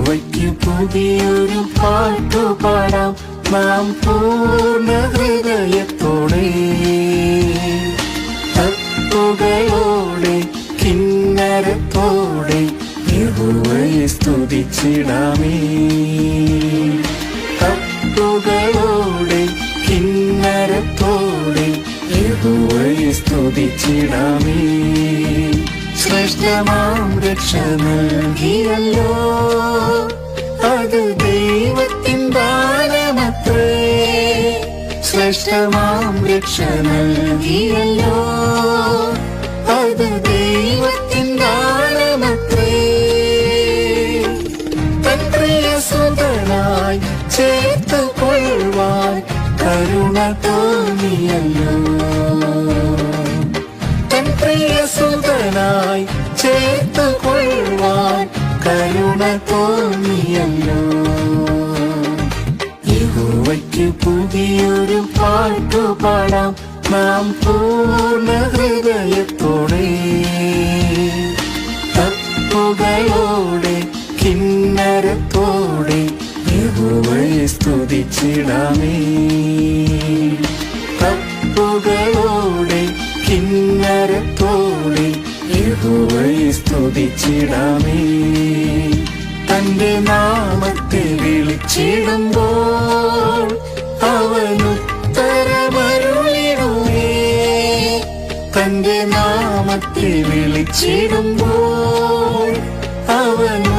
യഹോവയ്ക്ക് പുതിയൊരു പാട്ടു പാടാം നാം പൂർണ്ണ ഹൃദയത്തോടെ, തപ്പുകളോടെ കിന്നരത്തോടെ യഹോവയെ സ്തുതിച്ചിടാമേ. തപ്പുകളോടെ കിന്നരത്തോടെ യഹോവയെ സ്തുതിച്ചിടാമേ. ശ്രേഷ്ഠമാം രക്ഷ നൽകിയല്ലോ, അത് ദൈവത്തിൻ ദാനമത്രേ. ശ്രേഷ്ഠമാം രക്ഷ നൽകിയല്ലോ, അത് ദൈവത്തിൻ ദാനമത്രേ. തൻ പ്രിയസുതനായി ചേർത്തു കൊള്ളുവാൻ കരുണ തോന്നിയല്ലോ. തൻ പ്രിയസുതനായി ചേർത്തു കൊള്ളുവാൻ കരുണ തോന്നിയല്ലോ. യഹോവയ്ക്ക് പുതിയൊരു പാട്ടു പാടാം നാം പൂർണ്ണ ഹൃദയത്തോടെ, തപ്പുകളോടെ കിന്നരത്തോടെ യഹോവയെ സ്തുതിച്ചിടാമേ. തപ്പുകളോടെ കിന്നരത്തോടെ യഹോവയെ സ്തുതിച്ചിടാമേ. തന്റെ നാമത്തെ വിളിച്ചിടുമ്പോൾ അവനുത്തരമരുളിടുമേ. തന്റെ നാമത്തെ വിളിച്ചിടുമ്പോൾ അവനുത്തരമരുളിടുമേ.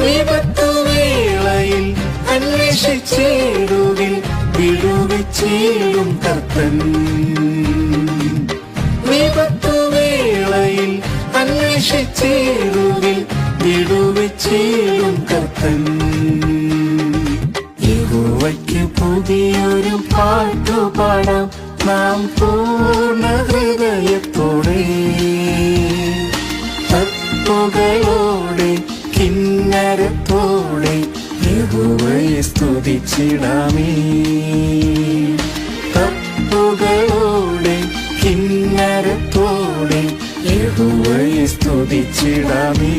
വിപത്തുവേളയിൽ അന്വേഷിച്ചിടുവിൽ വിടുവിച്ചിടും കർത്തൻ. വിപത്തുവേളയിൽ അന്വേഷിച്ചിടുവിൽ വിടുവിച്ചിടും കർത്തൻ. യഹോവയ്ക്ക് പുതിയൊരു പാട്ടു പാടാം നാം പൂർണ്ണ ഹൃദയത്തോടെ, തപ്പുകളോടെ കിന്നരത്തോടെ യഹോവയെ സ്തുതിച്ചിടാമേ. തപ്പുകളോടെ കിന്നരത്തോടെ യഹോവയെ സ്തുതിച്ചിടാമേ.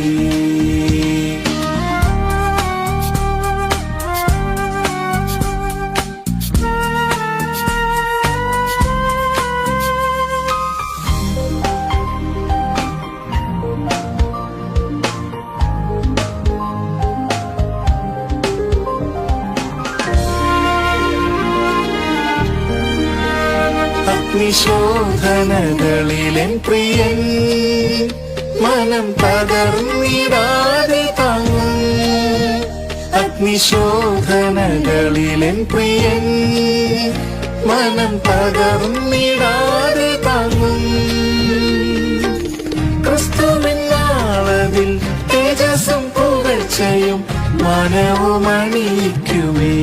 അഗ്നിശോധനകളിലെൻ പ്രിയൻ മനം തകർന്നിടാതെ താങ്ങും. അഗ്നിശോധനകളിലെൻ പ്രിയൻ മനം തകർന്നിടാതെ താങ്ങും. ക്രിസ്തുവിൻ നാളതിൽ തേജസ്സും പുകഴ്ചയും മനവും അണിയിക്കുമേ.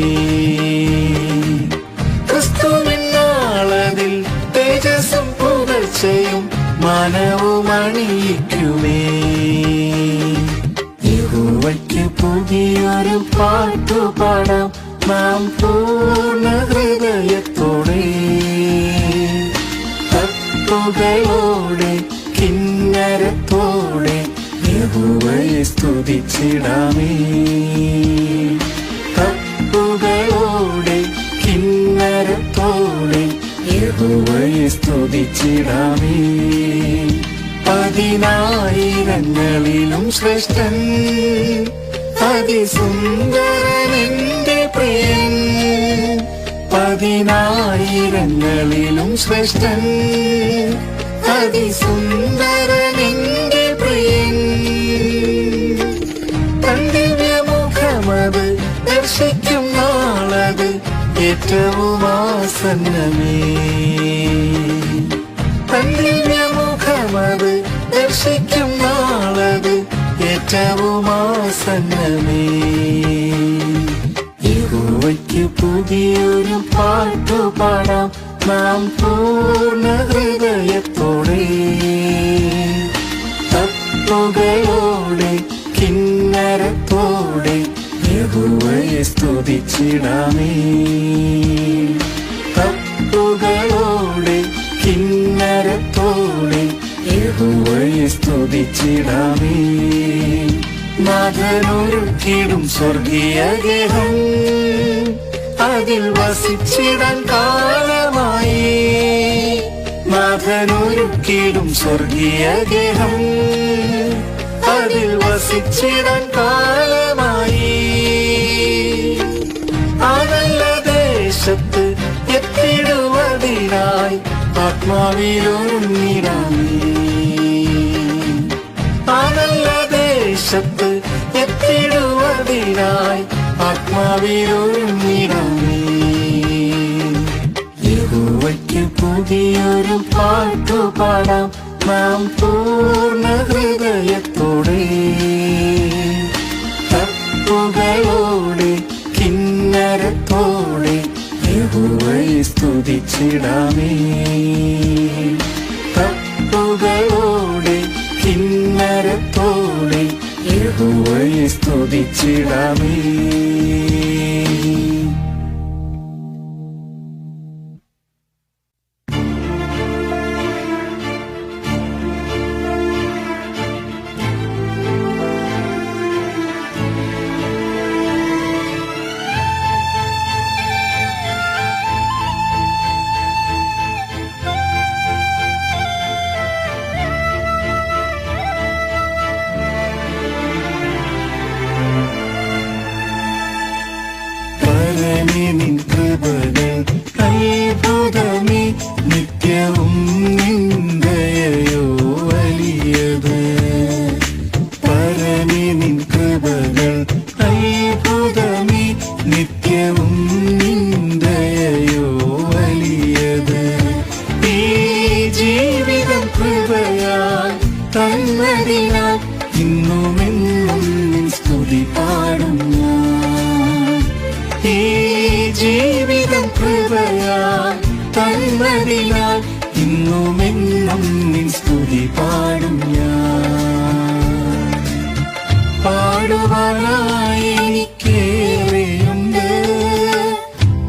ക്രിസ്തുവിൻ നാളതിൽ തേജസ്സും പുകഴ്ചയും മനവും അണിയിക്കുമേ. യഹോവയ്ക്ക് പുതിയൊരു പാട്ടു പാടാം നാം പൂർണ്ണ ഹൃദയത്തോടെ, തപ്പുകളോടെ കിന്നരത്തോടെ യഹോവയെ സ്തുതിച്ചിടാമേ. തപ്പുകളോടെ കിന്നരത്തോടെ യഹോവയെ സ്തുതിച്ചിടാമേ. പതിനായിരങ്ങളിലും ശ്രേഷ്ഠൻ അതിസുന്ദരൻ എന്റെ പ്രിയൻ. പതിനായിരങ്ങളിലും ശ്രേഷ്ഠൻ അതിസുന്ദരൻ എന്റെ പ്രിയൻ. തൻ ദിവ്യമുഖമത് ദർശിക്കും നാളത് ഏറ്റവും ആസന്നമേ. തൻ ദിവ്യമുഖമത് ദർശിക്കും നാളത് ഏറ്റവും ആസന്നമേ. യഹോവയ്ക്ക് പുതിയൊരു പാട്ടു പാടാം നാം പൂർണ്ണ ഹൃദയത്തോടെ, തപ്പുകളോടെ കിന്നരത്തോടെ യഹോവയെ സ്തുതിച്ചിടാമേ. തപ്പുകളോടെ കിന്നരത്തോടെ യഹോവയെ സ്തുതിച്ചിടാമേ. നാഥനൊരുക്കിടും സ്വർഗീയ ഗേഹം, അതിൽ വസിച്ചിടാൻ കാലമായി. നാഥനൊരുക്കിടും സ്വർഗീയ ഗേഹം, അതിൽ വസിച്ചിടാൻ കാലമായി. ആ നല്ല ദേശത്ത് എത്തിടുവതിനായി ആത്മാവിലൊരുങ്ങിടാമേ. ആ നല്ല ദേശത്ത് എത്തിടുവതിനായി ആത്മാവിലൊരുങ്ങിടാമേ. യഹോവയ്ക്ക് പുതിയൊരു പാട്ടുപാടാം നാം പൂർണ്ണ ഹൃദയത്തോടെ. തപ്പുകളോടെ കിന്നരത്തോടെ യഹോവയെ സ്തുതിച്ചിടാമേ. തപ്പുകളോടെ കിന്നരത്തോടെ യഹോവയെ സ്തുതിച്ചിടാമേ. നിൻ കൃപകൾ അത്ഭുതമേ, നിത്യവും നിന്ദയോ വലിയത്. പരമേ നിൻ കൃപകൾ അത്ഭുതമേ, നിത്യവും നിന്ദയോ വലിയത്. ഈ ജീവിതം കൃപയാൽ തന്നതിനാൽ ഇന്നുമെന്നും നിൻ സ്തുതി പാടും ഞാൻ. ഈ ജീവിതം കൃപയാൽ തന്നതിനാൽ ഇന്നുമെന്നും നിൻ സ്തുതി പാടും ഞാൻ. പാടുവാനായി എനിക്കേറെയുണ്ട്,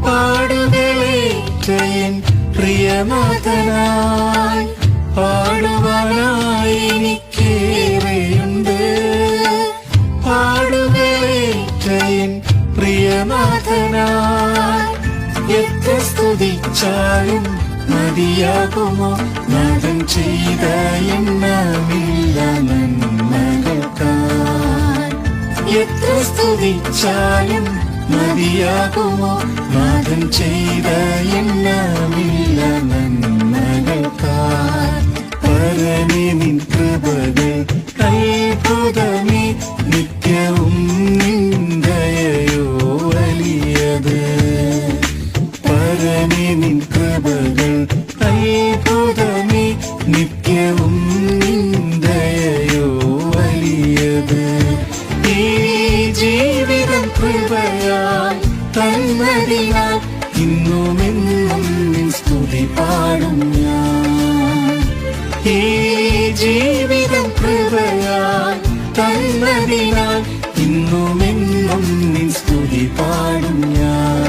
പാടുകളേറ്റ എൻ പ്രിയനാഥനായി. പാടുവാനായി എനിക്കേറെയുണ്ട്, പാടുകളേറ്റ എൻ പ്രിയനാഥനായി. എത്ര സ്തുതിച്ചാലും മതിയാകുമോ നാഥൻ ചെയ്ത എണ്ണമില്ല നന്മകൾക്കായി. എത്ര സ്തുതിച്ചാലും മതിയാകുമോ നാഥൻ ചെയ്ത എണ്ണമില്ല നന്മകൾക്കായി. പരമേ നിൻ കൃപകൾ അത്ഭുതമേ, നിത്യവും നിന്ദയോ വലിയത്. പരമേ നിൻ കൃപകൾ അത്ഭുതമേ, നിത്യവും നിന്ദയോ വലിയത്. ഈ ജീവിതം കൃപയാൽ തന്നതിനാൽ ഇന്നുമെന്നും നിൻ സ്തുതി പാടും ഞാൻ. ഈ ജീവിതം കൃപയാൽ തന്നതിനാൽ ഇന്നുമെന്നും നിൻ സ്തുതി പാടും ഞാൻ.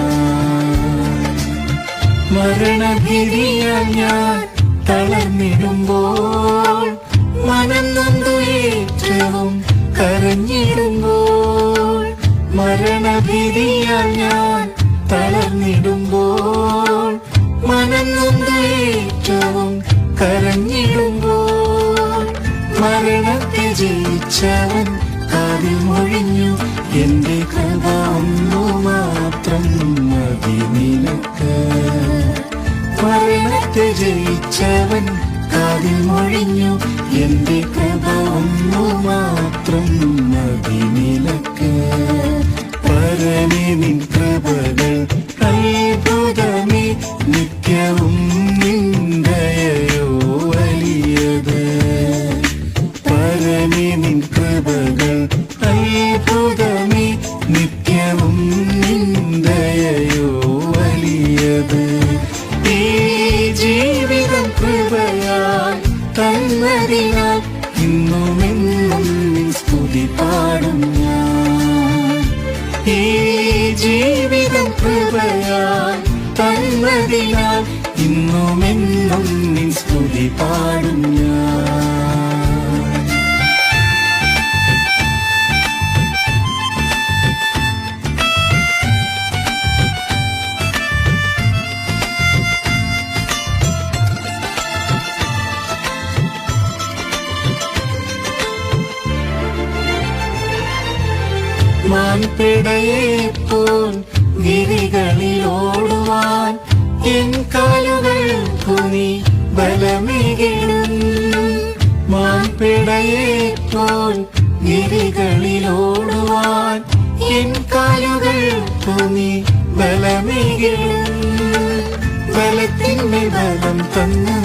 മരണഭീതിയാൽ ഞാൻ തളർന്നിടുമ്പോൾ, മനം നൊന്തു ഏറ്റവും കരഞ്ഞിടുമ്പോൾ. മരണഭീതിയാൽ ഞാൻ തളർന്നിടുമ്പോൾ, മനം നൊന്തു ഏറ്റവും കരഞ്ഞിടുമ്പോൾ. മരണത്തെ ജയിച്ചവൻ കാതിൽ മൊഴിഞ്ഞു, എന്റെ കൃപ ഒന്നു മാത്രം മതി നിനക്ക്. മരണത്തെ ജയിച്ചവൻ കാതിൽ മൊഴിഞ്ഞു, എന്റെ കൃപ ഒന്നു മാത്രം മതി നിനക്ക്. പരമേ നിൻ കൃപകൾ അത്ഭുതമേ, നിത്യവും നിന്ദയോ വലിയത്. പരമേ നിൻ കൃപകൾ അത്ഭുതമേ, നിത്യവും നിന്ദയോ വലിയത്. ഈ ജീവിതം കൃപയാൽ തന്നതിനാൽ ഇന്നുമെന്നും നിൻ സ്തുതി പാടും ഞാൻ. ഈ ജീവിതം കൃപയാൽ തന്നതിനാൽ ഇന്നുമെന്നും നിൻ സ്തുതി പാടും ഞാൻ. മാൻപിടയെപ്പോൽ ഗിരികളിലോടുവാൻ എൻ കാലുകൾക്കു നീ ബലമേകിടും. മാൻപിടയെപ്പോൽ ഗിരികളിലോടുവാൻ എൻ കാലുകൾക്കു നീ ബലമേകിടും. ബലത്തിന്മേൽ ബലം തന്ന്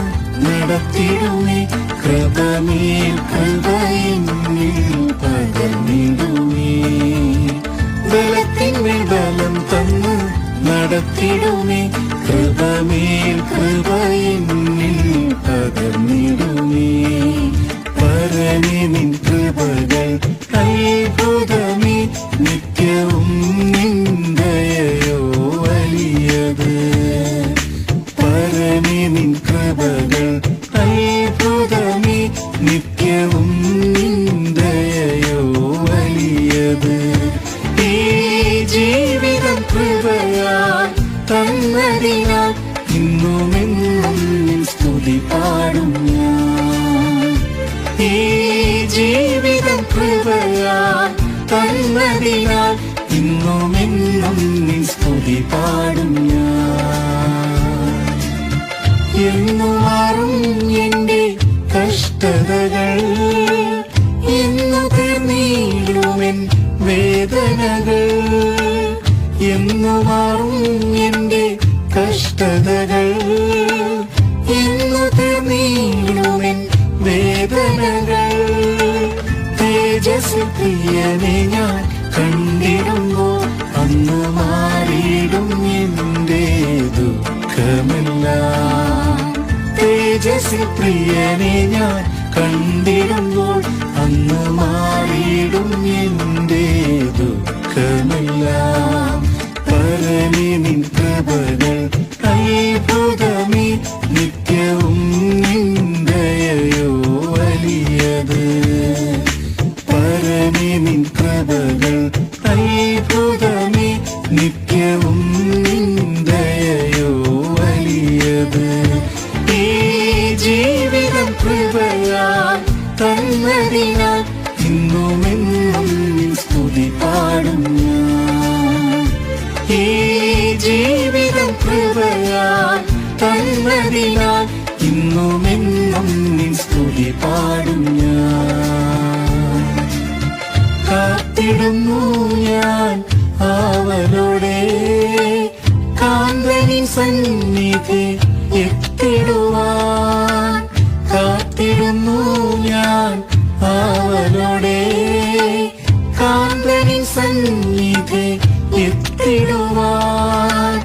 നടത്തിടുമേ, കൃപമേൽ കൃപ എന്നിൽ പകർന്നിടുമേ. ബലത്തിന്മേൽ ബലം തന്ന് നടത്തിടുമേ, കൃപമേൽ കൃപ എന്നിൽ പകർന്നിടുമേ. പരമേ നിൻ കൃപകൾ അത്ഭുതമേ, നിത്യവും നിൻ ദയയോ വലിയത്. പരമേ നിൻ കൃപകൾ അത്ഭുതമേ, നിത്യവും നിൻ ദയയോ വലിയത്. ഈ ജീവിതം കൃപയാൽ തന്നതിനാൽ ഇന്നുമെന്നും നിൻ സ്തുതി പാടും ഞാൻ. ഈ ജീവിതം കൃപയാൽ തന്നതിനാൽ ഇന്നുമെന്നും നിൻ സ്തുതി പാടും ഞാൻ. എന്നു മാറും എന്റെ കഷ്ടതകൾ, എന്നു തീർന്നിടുമെൻ വേദനകൾ. എന്നു മാറും എന്റെ കഷ്ടതകൾ, എന്നു തീർന്നിടുമെൻ വേദനകൾ. തേജസ് പ്രിയനെ ഞാൻ കണ്ടിടുമ്പോൾ അന്ന് മാറിയിടും എന്റെ ദുഃഖമെല്ലാം. തേജസ് പ്രിയനെ ഞാൻ കണ്ടിടുമ്പോൾ അന്ന് മാറിയിടും എന്റെ ദുഃഖമെല്ലാം. പരമേ നിൻ കൃപകൾ അത്ഭുതമേ, നിത്യവും നിൻ ദയയോ വലിയത്. പരമേ നിൻ കൃപകൾ അത്ഭുതമേ, നിത്യവും നിൻ ദയയോ വലിയത്. ഈ ജീവിതം കൃപയാൽ തന്നതിനാൽ ഇന്നുമെന്നും നിൻ സ്തുതി പാടും ഞാൻ. ഈ ജീവിതം കൃപയാൽ തന്നതിനാൽ ഇന്നുമെന്നും നിൻ സ്തുതി പാടും ഞാൻ. കാത്തിടുന്നു ഞാൻ ആവലോടെ കാന്തനിൻ സന്നിധി എത്തിടുവാൻ. കാത്തിടുന്നു ഞാൻ ആവലോടെ കാന്തനിൻ സന്നിധി എത്തിടുവാൻ.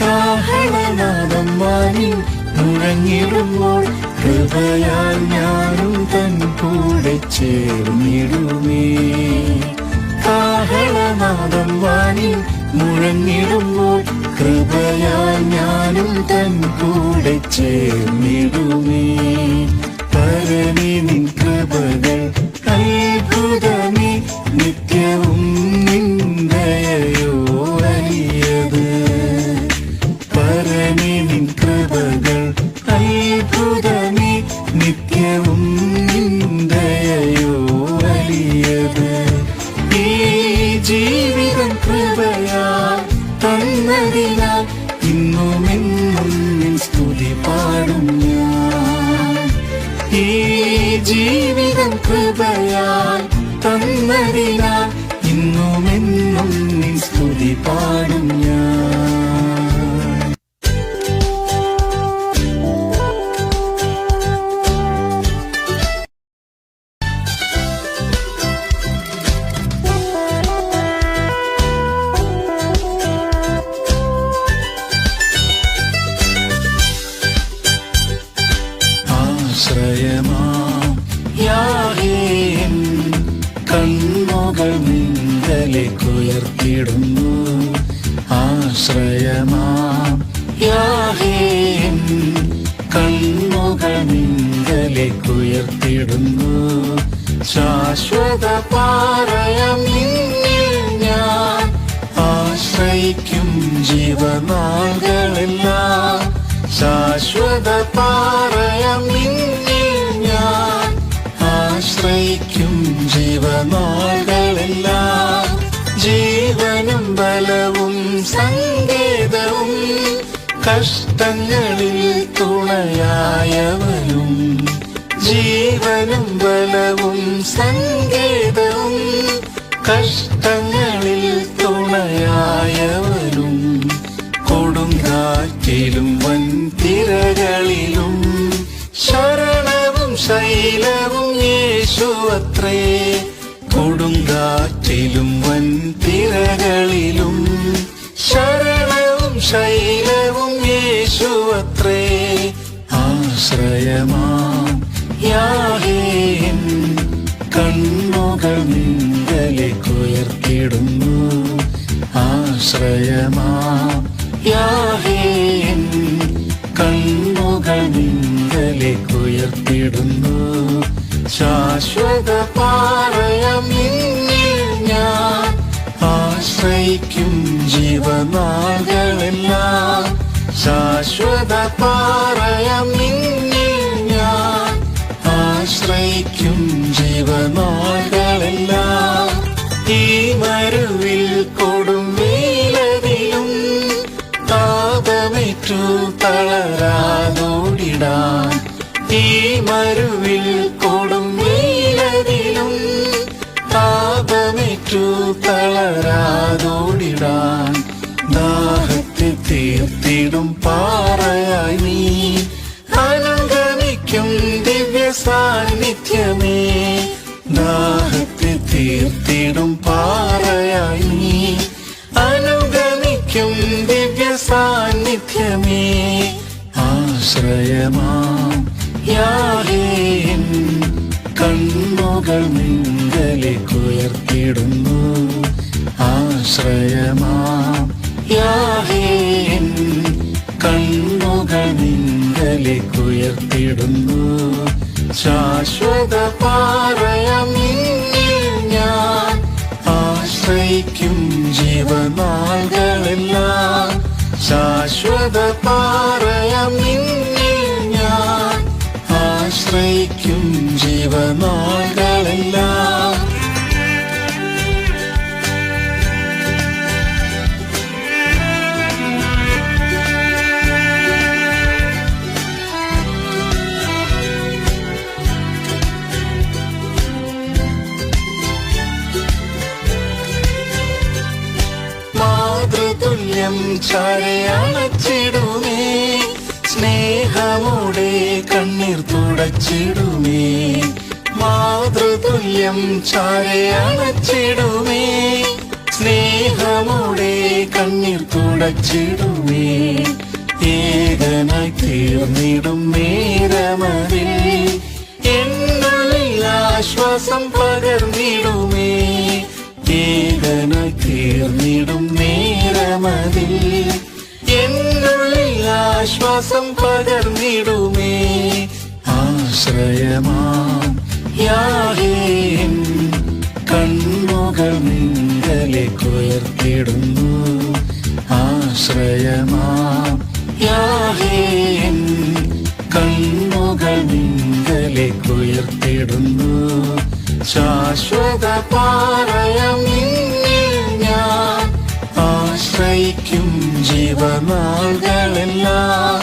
കാഹളനാദം വാനിൽ മുഴങ്ങിടുമ്പോൾ കൃപയാൽ ഞാനും തൻ കൂടെ ചേർന്നിടുമേ. കാഹളനാദം വാനിൽ മുഴങ്ങിടുമ്പോൾ കൃപയാൽ ഞാനും തൻ കൂടെ ചേർന്നിടുമേ. പരമേ നിൻ കൃപകൾ അത്ഭുതമേ, നിത്യവും നിൻ ദയയോ വലിയത്. പരമേ നിൻ കൃപകൾ അത്ഭുതമേ, നിത്യവും നിൻ ദയയോ വലിയത്. ഈ ജീവിതം കൃപയാൽ തന്നതിനാൽ ഇന്നുമെന്നും നിൻ സ്തുതി പാടും ഞാൻ. ഈ ജീവിതം കൃപയാൽ തന്നതിനാൽ ഇന്നുമെന്നും നിൻ സ്തുതി പാടും ഞാൻ. ആശ്രയമാം യാഹോവേ, കണ്ണുകൾ നിങ്കലേക്കുയർത്തിടുന്നു. ആശ്രയമാം യാഹോവേ, കണ്ണുകൾ നിങ്കലേക്കുയർത്തിടുന്നു. ശാശ്വത പാറയാം നിന്നിൽ ഞാൻ ആശ്രയിക്കും ജീവനാളുകളെല്ലാം. ശാശ്വത പാറയാം നിന്നിൽ ഞാൻ ആശ്രയിക്കും ജീവനാളുകളെല്ലാം. സങ്കേതവും കഷ്ടങ്ങളിൽ തുണയായവനും ജീവനും ബലവും സങ്കേതവും കഷ്ടങ്ങളിൽ തുണയായവനും കൊടുങ്കാറ്റിലും വൻതിരകളിലും ശരണവും ശൈലവും യേശുവത്രേ. കൊടുങ്കാറ്റിലും വൻതിരകളിലും ശരണവും ശൈലവും യേശുവത്രേ. ആശ്രയമാം യാഹോവേ കണ്ണുകൾ നിങ്കലേക്കുയർത്തിടുന്നു. ആശ്രയമാം യാഹോവേ കണ്ണുകൾ നിങ്കലേക്കുയർത്തിടുന്നു. ശാശ്വത പാറയാം നിന്നിൽ ഞാൻ ആശ്രയിക്കും ജീവനാളുകളെല്ലാം. ശാശ്വത പാറയാം നിന്നിൽ ഞാൻ ആശ്രയിക്കും ജീവനാളുകളെല്ലാം. ഈ മരുവിൽ കൊടും വെയിലതിലും താപമേറ്റു തളരാതോടിടാൻ. ഈ മരുവിൽ കൊടും വെയിലതിലും താപമേറ്റു തളരാതോടിടാൻ. ദാഹത്തെ തീർത്തിടും പാറയായി നീ അനുഗമിക്കും ദിവ്യ സാന്നിധ്യമേ. ദാഹത്തെ തീർത്തിടും പാറയായി നീ അനുഗമിക്കും ദിവ്യ സാന്നിധ്യമേ. ആശ്രയമാം യാഹോവേ കണ്ണുകൾ നിങ്കലേക്കുയർത്തിടുന്നു. ആശ്രയമാം യാഹോവേ കണ്ണുകൾ നിങ്കലേക്കുയർത്തിടുന്നു. ശാശ്വത പാറയാം നിന്നിൽ ഞാൻ ആശ്രയിക്കും ജീവനാളുകളെല്ലാം. ശാശ്വത പാറയാം നിന്നിൽ ഞാൻ ആശ്രയിക്കും ജീവനാളുകളെല്ലാം. മാതൃതുല്യം ചാരയണച്ചിടുമേ. സ്നേഹമോടെ കണ്ണീർ തുടച്ചിടുമേ. മാതൃതുല്യം ചാരയണച്ചിടുമേ. സ്നേഹമോടെ കണ്ണീർ തുടച്ചിടുമേ. ഏകനായി തീർന്നിടും നേരമതിൽ എന്നുള്ളിൽ ആശ്വാസം പകർന്നിടുമേ. ഏകനായി തീർന്നിടും നേരമതിൽ എന്നുള്ളിൽ ആശ്വാസം പകർന്നിടുമേ. ആശ്രയമാം യാഹോവേ കണ്ണുകൾ നിങ്കലേക്കുയർത്തിടുന്നു. ആശ്രയമാം യാഹോവേ കണ്ണുകൾ നിങ്കലേക്കുയർത്തിടുന്നു. ശാശ്വത പാറയാം നിന്നിൽ ഞാൻ ആശ്രയിക്കും ജീവനാളുകളെല്ലാം.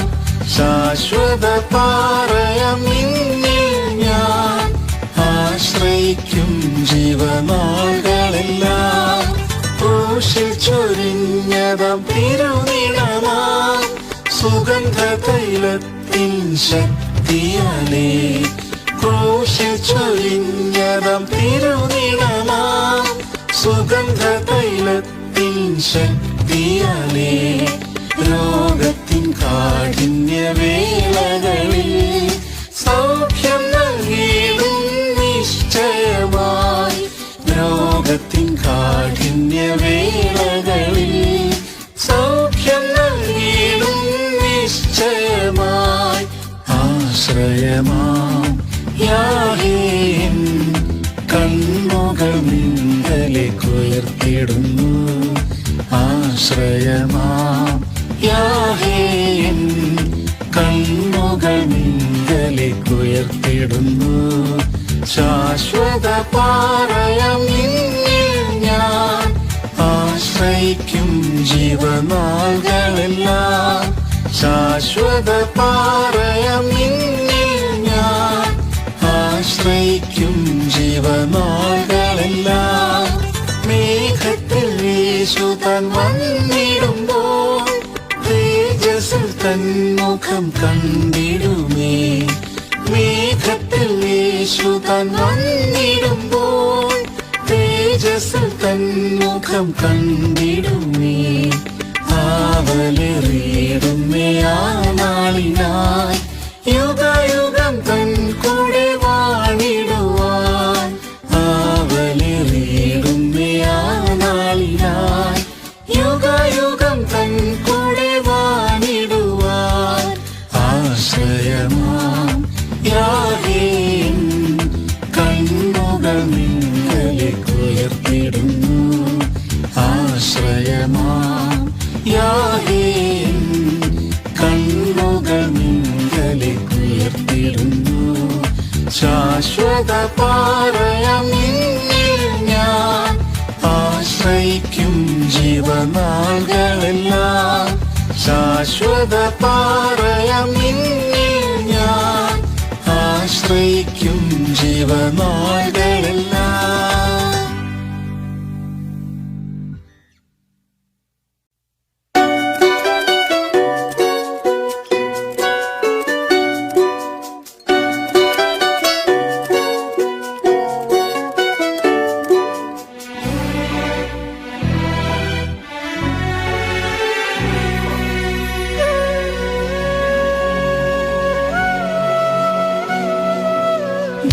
ശാശ്വത പാറയാം നിന്നിൽ ഞാൻ ആശ്രയിക്കും ജീവനാളുകളെല്ലാം. ക്രൂശിൽ ചൊരിഞ്ഞതാം തിരുനിണമാം സുഗന്ധ തൈലത്തിൻ ശക്തിയാലേ. ക്രൂശിൽ ചൊരിഞ്ഞതാം തിരുനിണമാം സുഗന്ധ തൈലത്തിൻ ശക്തിയാലേ. രോഗത്തിൻ കാഠിന്യവേളകളിൽ സൗഖ്യം നൽകിയിടും നിശ്ചയമായി. രോഗത്തിൻ കാഠിന്യവേളകളിൽ സൗഖ്യം നൽകിയിടും നിശ്ചയമായി. ആശ്രയമാം യാഹോവേ കണ്ണുകൾ നിങ്കലേക്കുയർത്തിടുന്നു. ആശ്രയമാം യാഹോവേ കണ്ണുകൾ നിങ്കലേക്കുയർത്തിടുന്നു. ശാശ്വത പാറയാം നിന്നിൽ ഞാൻ ആശ്രയിക്കും ജീവനാളുകളെല്ലാം ശാശ്വത പാറയാം നിന്നിൽ ഞാൻ ആശ്രയിക്കും ജീവനാളുകളെല്ലാം. മേഘത്തിൽ യേശുതാൻ വന്നിടുമ്പോൾ തേജസ്സിൽ തൻ മുഖം കണ്ടിടുമേ. മേഘത്തിൽ യേശുതാൻ വന്നിടുമ്പോൾ തേജസ്സിൽ തൻ മുഖം കണ്ടിടുമേ. ആവലേറിയിടുമേ ആ നാളിനായി യുഗയുഗം തൻ കൂടെ വാണിടുവാൻ. ആവലേറിയിടുമേ ആ നാളിനായി യുഗയുഗം തൻ കൂടെ വാണിടുവാൻ. ആശ്രയമാം യാഹോവേ കണ്ണുകൾ നിങ്കലേക്ക് ഉയർത്തിടുന്നു. ആശ്രയമാം യാഹോവേ കണ്ണുകൾ നിങ്കലേക്ക് ഉയർത്തിടുന്നു. ശാശ്വത പാറയാം നിന്നിൽ ഞാൻ ആശ്രയിക്കും ജീവനാളുകളെല്ലാം. ശാശ്വത പാറയാം നിന്നിൽ ഞാൻ ആശ്രയിക്കും ജീവനാളുകളെല്ലാം.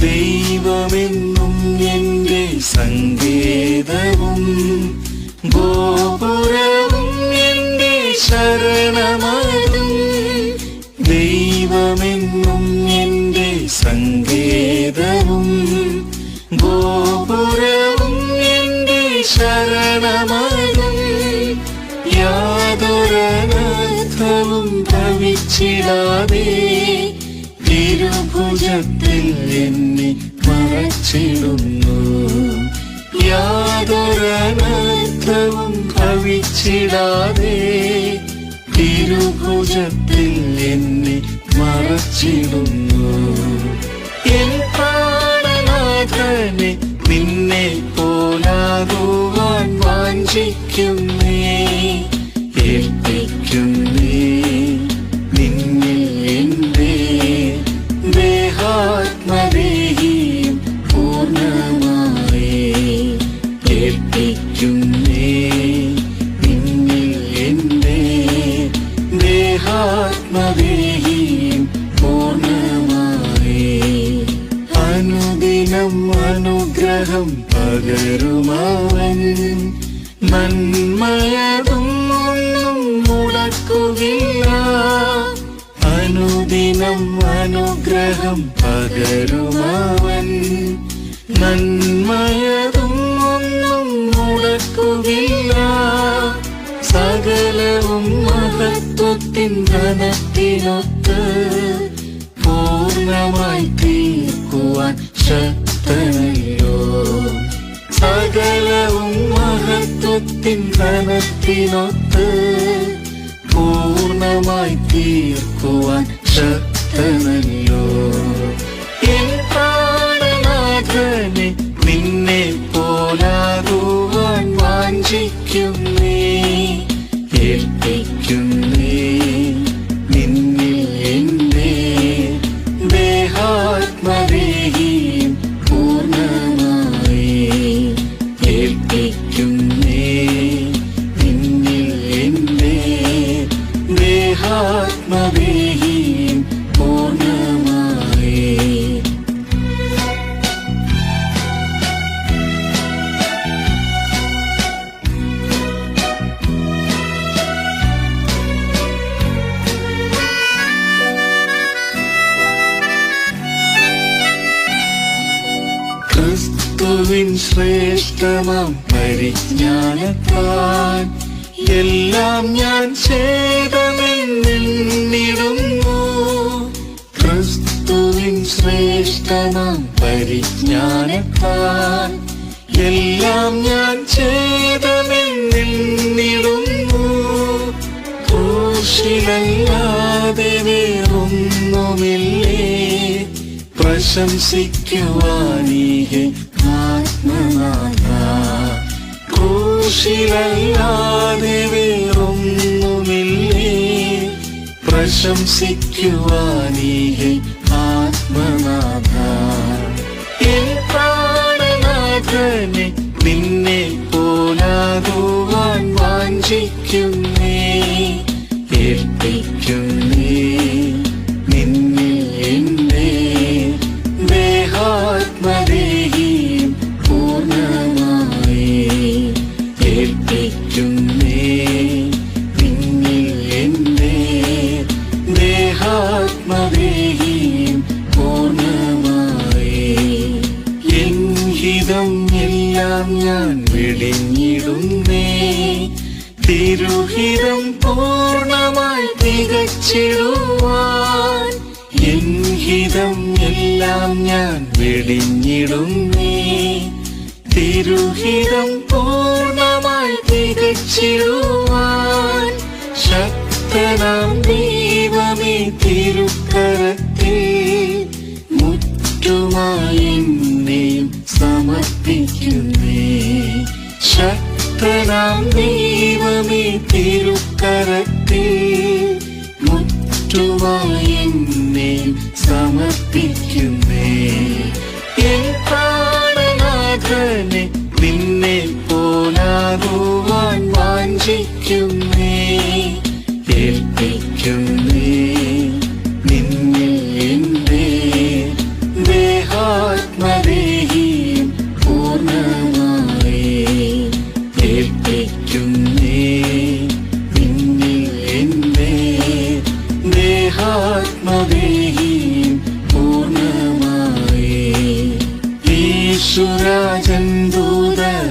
ദൈവമെന്നും എന്റെ സങ്കേതവും ഗോപുരവും എന്റെ ശരണമതും. ദൈവമെന്നും എന്റെ സങ്കേതവും ഗോപുരവും എന്റെ ശരണമതും. യാതൊരനർത്ഥവും ഭവിച്ചിടാതെ തിരുഭുജത്തിൽ എന്നെ മറച്ചിടുന്നു. യാതൊരനർത്ഥവും ഭവിച്ചിടാതെ തിരുഭുജത്തിൽ എന്നെ മറച്ചിടുന്നു. എൻ പ്രാണനാഥനെ നിന്നെ പോലാകുവാൻ വാഞ്ചിക്കുന്നേ. ഏൽപ്പിക്കുന്നേ നിന്നിൽ എന്റെ ദേഹാത്മദേഹിയും പൂർണ്ണമായി. ഏൽപ്പിക്കുന്നേ നിന്നിൽ എന്റെ ദേഹാത്മദേഹിയും പൂർണ്ണമായി. അനുദിനം അനുഗ്രഹം പകരുമവൻ നന്മയതും ഒന്നും മുടക്കുകയില്ല. അനുദിനം അനുഗ്രഹം പകരുമവൻ നന്മയതും ഒന്നും മുടക്കുകയില്ല. സകലവും മഹത്വത്തിൻ ധനത്തിനൊത്ത് പൂർണ്ണമായി തീർക്കുവാൻ ശക്തനല്ലോ. സകലവും മഹത്വത്തിൻ ധനത്തിനൊത്ത് പൂർണ്ണമായി തീർക്കുവാൻ ശക്തനല്ലോ. എൻ പ്രാണനാഥനെ നിന്നെ പോലാകുവാൻ വാഞ്ചിക്കുന്നേ. ഏൽപ്പിക്കുന്നേ നിന്നിൽ എന്റെ ദേഹാത്മദേഹിയും പൂർണ്ണമായി. ഏൽപ്പിക്കുന്നേ നിന്നിൽ എന്റെ ദേഹാത്മദേഹിയും പൂർണ്ണമായി. ക്രിസ്തുവിൻ ശ്രേഷ്ഠമാം പരിജ്ഞാനത്താൽ എല്ലാം ഞാൻ ചെയ്തമെന്നിടുന്നു. ക്രിസ്തുവിൻ ശ്രേഷ്ഠമാം പരിജ്ഞാനത്താൽ എല്ലാം ഞാൻ ചെയ്തമെന്നിടുന്നു. ക്രൂശിലല്ലാതെ വേറൊന്നുമില്ലേ പ്രശംസിക്കുവാനീഹെ ആത്മനാഥ. ക്രൂശിലല്ലാതെ വേറൊന്നുമില്ലേ പ്രശംസിക്കുവാനീഹെ ആത്മനാഥ. എൻ പ്രാണനാഥനെ നിന്നെ പോലാകുവാൻ വാഞ്ചിക്കുന്നേ, ഏൽപ്പിക്കുന്നേ നിന്നിൽ എന്റെ ദേഹാത്മദേഹിയും പൂർണ്ണമായി. ഏൽപ്പിക്കുന്നേ നിന്നിൽ എന്റെ ദേഹാത്മദേഹിയും പൂർണ്ണമായി. എൻ ഹിതം എല്ലാം ഞാൻ വെടിഞ്ഞിടുന്നേ, തിരുഹിതം പൂർണ്ണമായി തികച്ചിടുവാൻ. എൻ ഹിതം എല്ലാം ഞാൻ വെടിഞ്ഞിടുന്നേ, തിരുഹിതം പൂർണ്ണമായി തികച്ചിടുവാൻ. ശക്തനാം ദൈവമേ തിരുക്കരത്തിൽ മുറ്റുമായി എന്നെയും സമർപ്പിക്കുന്നേ. ശക്തനാം ദൈവമേ തിരുക്കരത്തിൽ മുറ്റുമായി എന്നെയും സമർപ്പിക്കുന്നേ. എൻ പ്രാണനാഥനെ നിന്നെ പോലാകുവാൻ വാഞ്ചിക്കുന്നേ, ഏൽപ്പിക്കുന്നേ നിന്നിൽ എന്റെ ദേഹാത്മദേഹിയും പൂർണ്ണമായി. ഏൽപ്പിക്കുന്നേ നിന്നിൽ എന്റെ ദേഹാത്മദേഹിയും പൂർണ്ണമായി. യേശുരാജൻ ദൂതഗണങ്ങളുമായി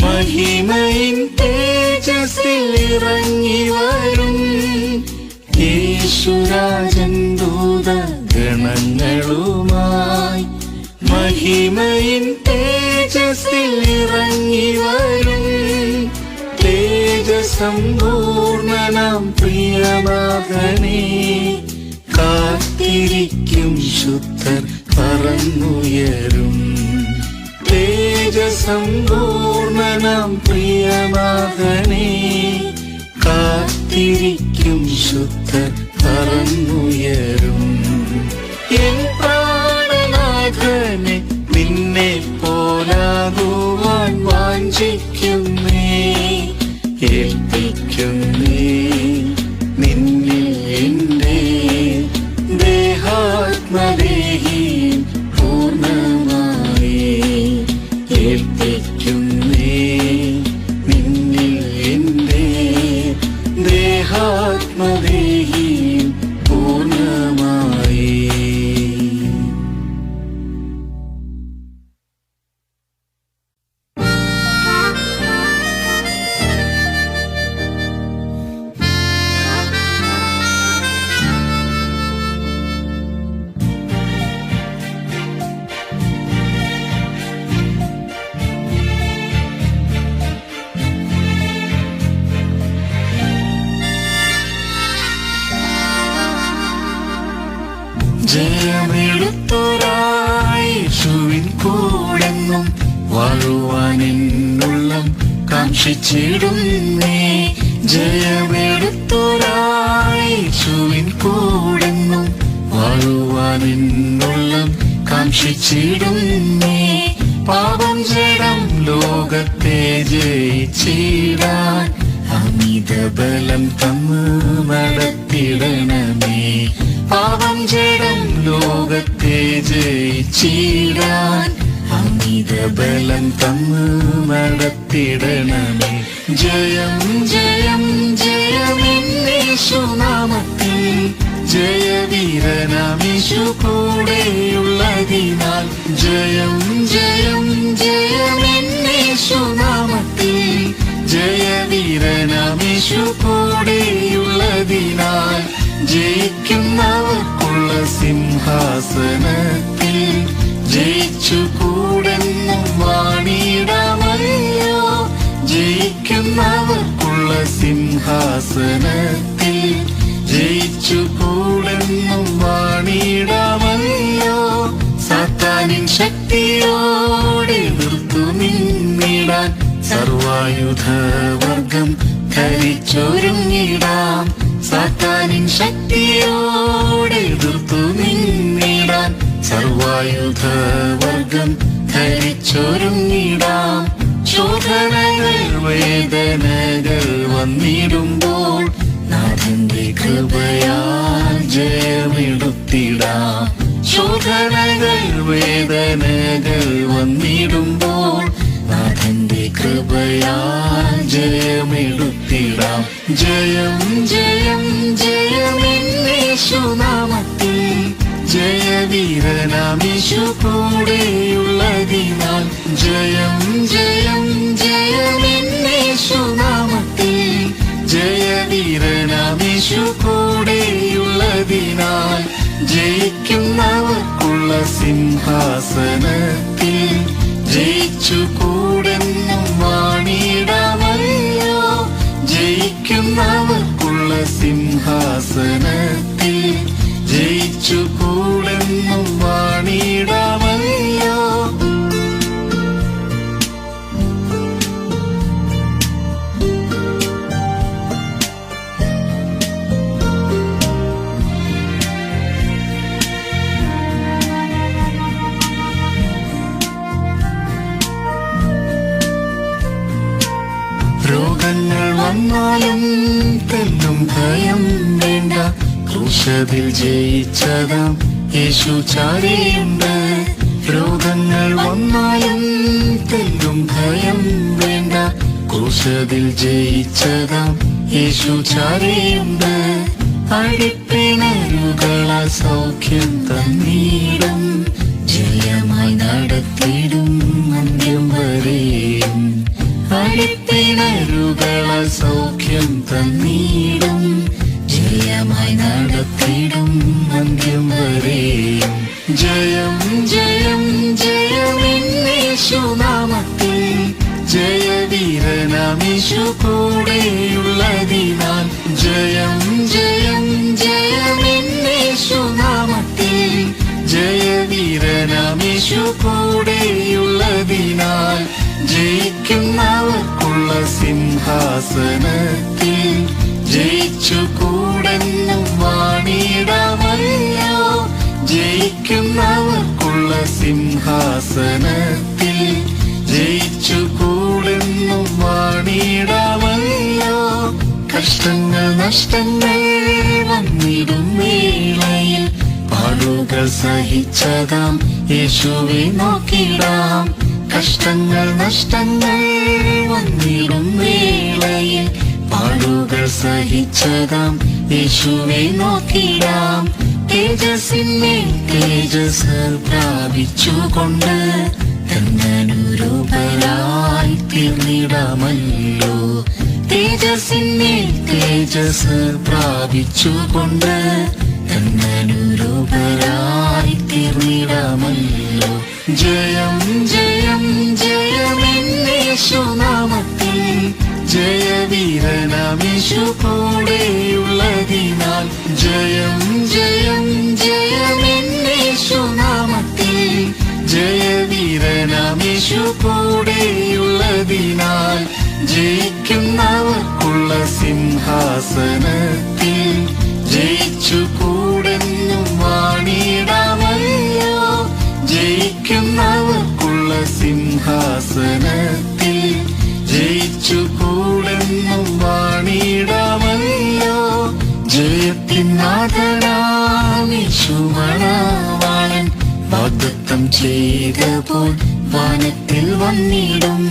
മഹിമയിൻ തേജസ്സിൽ ഇറങ്ങി വരും. യേശുരാജൻ ദൂതഗണങ്ങളുമായി മഹിമയിൻ തേജസ്സിൽ ഇറങ്ങി വരും. തേജസമ്പൂർണനാം പ്രിയനാഥനെ കാത്തിരിക്കും ശുദ്ധർ പറന്നുയരും. തേജസമ്പൂർണനാം പ്രിയനാഥനെ കാത്തിരിക്കും ശുദ്ധർ പറന്നുയരും. എൻ പ്രാണനാഥനെ നിന്നെ പോലാകുവാൻ വാഞ്ചിക്കുന്നേ, ഏൽപ്പിക്കുന്നേ നിന്നിൽ എന്റെ ദേഹാത്മദേഹിയും പൂർണ്ണമായി. ഏൽപ്പിക്കുന്നേ നിന്നിൽ എന്റെ ദേഹാത്മദേഹിയും പൂർണ്ണമായി. ജയമെടുത്തൊരായേശുവിൻ കൂടെന്നും വാഴുവാൻ എന്നുള്ളം കാംക്ഷിച്ചിടുന്നേ. ജയമെടുത്തൊരായേശുവിൻ കൂടെന്നും വാഴുവാൻ എന്നുള്ളം കാംക്ഷിച്ചിടുന്നേ. പാപം ജഡം ലോകത്തെ ജയിച്ചിടാൻ അമിത ബലം തന്നു നടത്തിടണമേ. പാപം ജഡം ലോകത്തെ ജയിച്ചിടാൻ അമിത ബലം തന്നു നടത്തിടണമേ. ജയം ജയം ജയമെന്നേശുനാമത്തിൽ ജയവീരനാമേശു കൂടെയുള്ളതിനാൽ. ജയം ജയം ജയമെന്നേശുനാമത്തിൽ ജയവീരനാമേശു കൂടെയുള്ളതിനാൽ. ജയിക്കുന്നവർക്കുള്ള സിംഹാസനത്തിൽ ജയിച്ചു കൂടെന്നും വാണിടാമല്ലോ. ജയിക്കുന്നവർക്കുള്ള ജയമേറ്റുന്നവർക്കുള്ള സിംഹാസനത്തിൽ ജയിച്ചു കൂടെന്നും വാണിടാമല്ലോ. സാത്താനിൻ ശക്തിയോടെ എതിർത്തു നിന്നിടാൻ സർവായുധവർഗം ധരിച്ചൊരുങ്ങിടാം. സാത്താനിൻ ശക്തിയോടെ എതിർത്തു നിന്നിടാൻ സർവായുധവർഗം ധരിച്ചൊരുങ്ങിടാം. ശോധനകൾ വേദനകൾ വന്നിടുമ്പോൾ നാഥന്റെ കൃപയാൽ ജയമെടുത്തിടാം. ശോധനകൾ വേദനകൾ വന്നിടുമ്പോൾ നാഥന്റെ കൃപയാൽ ജയമെടുത്തിടാം. ജയം ജയം ജയമെന്നേശുനാമത്തിൽ ജയവീരനാമീശു കൂടെയുള്ളതിനാൽ. ജയം ജയം ജയമെന്നേശുനാമത്തിൽ ജയവീരനാമീശു കൂടെയുള്ളതിനാൽ. ജയിക്കുന്നവർക്കുള്ള സിംഹാസനത്തിൽ ജയിച്ചു കൂടെന്നും വാണിടാമല്ലോ. ജയിക്കുന്നവർക്കുള്ള സിംഹാസനത്തിൽ ജയിച്ചു കൂടെന്നും വാണിടാമല്ലോ. രോഗങ്ങൾ വന്നാലും തെല്ലും ഭയം വേണ്ട, ക്രൂശതിൽ ജയിച്ചതാം യേശു ചാരിയുണ്ട്. രോഗങ്ങൾ വന്നാലും തെല്ലും ഭയം വേണ്ട, ക്രൂശതിൽ ജയിച്ചതാം യേശു ചാരിയുണ്ട്. അടിപ്പിണരുകള സൗഖ്യം തന്നീടും, ജയമായി നടത്തിടും അന്ത്യം വരെയും. അടിപ്പിണരുകള സൗഖ്യം തന്നീടും, ജയമായി നടത്തിടും അന്ത്യം വരെയും. ജയം ജയം ജയമെന്നേശുനാമത്തിൽ ജയവീരനാമീശു കൂടെയുള്ളതിനാൽ. ജയം ജയം ജയമെന്നേശുനാമത്തിൽ ജയവീരനാമീശു കൂടെയുള്ളതിനാൽ. ജയിക്കുന്നവർക്കുള്ള സിംഹാസനത്തിൽ ജയിച്ചു കൂടെന്നും വാണിടാമല്ലോ. ജയിക്കുന്നവർക്കുള്ള സിംഹാസനത്തിൽ ജയിച്ചു കൂടെന്നും വാണിടാമല്ലോ. കഷ്ടങ്ങൾ നഷ്ടങ്ങൾ വന്നിടും വേളയിൽ പാടുകൾ സഹിച്ചതാം യേശുവെ നോക്കിടാം. കഷ്ടങ്ങൾ നഷ്ടങ്ങൾ വന്നിടും വേളയിൽ പാടുകൾ സഹിച്ചതാം യേശുവെ നോക്കിടാം. തേജസ്സിന്മേൽ തേജസ് പ്രാപിച്ചുകൊണ്ട് തന്നനുരൂപരായി തീർന്നിടാമല്ലോ. തേജസ്സിന്മേൽ തേജസ് പ്രാപിച്ചുകൊണ്ട് തന്നനുരൂപരായി തീർന്നിടാമല്ലോ. ജയം ജയം ജയമെന്നേശുനാമത്തിൽ ജയവീരനാമീശു കൂടെയുള്ളതിനാൽ. ജയം ജയം ജയമെന്നേശുനാമത്തിൽ ജയവീരനാമീശു കൂടെയുള്ളതിനാൽ. ജയിക്കുന്നവർക്കുള്ള സിംഹാസനത്തിൽ ജയിച്ചു കൂടെന്നും വാണിടാമല്ലോ. ജയിക്കുന്നവർക്കുള്ള സിംഹാസനത്തിൽ ജയിച്ചു കൂടെന്നും വാണിടാമല്ലോ. ജയത്തിൻ നാഥനാം യേശുമണവാളൻ വാഗ്ദത്തം ചെയ്തപ്പോൾ വാനത്തിൽ വന്നിടും.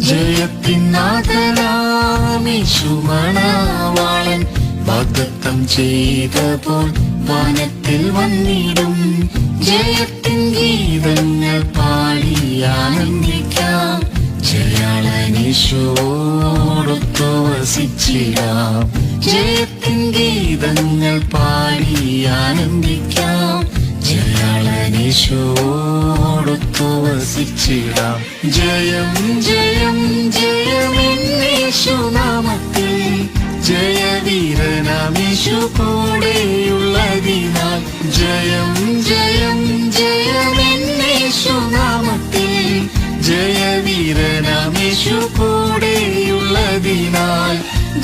ജയത്തിൻ നാഥനാം യേശുമണവാളൻ വാഗ്ദത്തം ചെയ്തപ്പോൾ വാനത്തിൽ വന്നിടും. ജയത്തിൻ ഗീതങ്ങൾ പാടി ആനന്ദിക്കാം, ജയാളനീശോടൊത്തു വസിച്ചിടാം. ജയത്തിൻ ഗീതങ്ങൾ പാടി ആനന്ദിക്കാം, ജയാളനീശോടൊത്തു വസിച്ചിടാം. ജയം ജയം ജയമെന്നേശുനാമത്തിൽ ജയവീരനാമേശു കൂടെയുള്ളതിനാൽ ജയം ജയം ജയമെന്നേശുനാമത്തിൽ ജയവീരനാമേശു കൂടെയുള്ളതിനാൽ